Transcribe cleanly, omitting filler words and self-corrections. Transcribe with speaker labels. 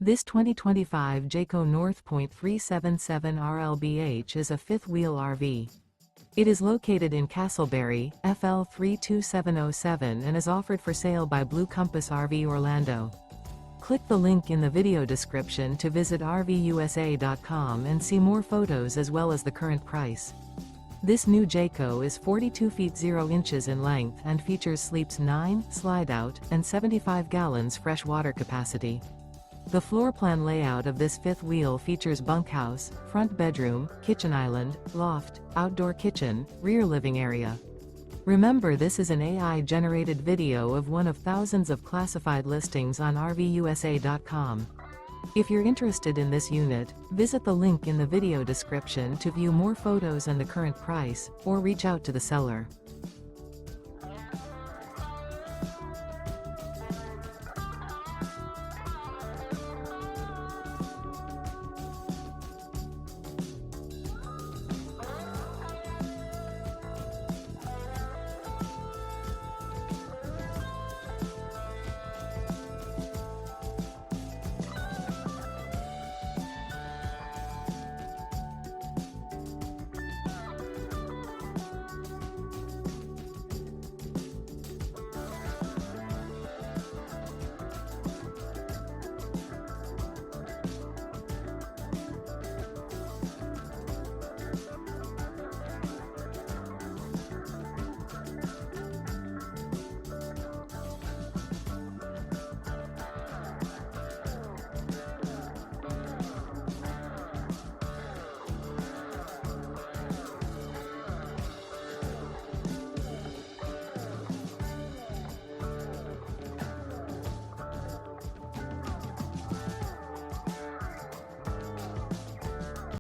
Speaker 1: This 2025 Jayco North Point 377 RLBH is a fifth-wheel RV. It is located in Casselberry, FL 32707 and is offered for sale by Blue Compass RV Orlando. Click the link in the video description to visit RVUSA.com and see more photos as well as the current price. This new Jayco is 42 feet 0 inches in length and features sleeps 9, slide-out, and 75 gallons fresh water capacity. The floor plan layout of this fifth wheel features bunkhouse, front bedroom, kitchen island, loft, outdoor kitchen, rear living area. Remember, this is an AI-generated video of one of thousands of classified listings on RVUSA.com. If you're interested in this unit, visit the link in the video description to view more photos and the current price, or reach out to the seller.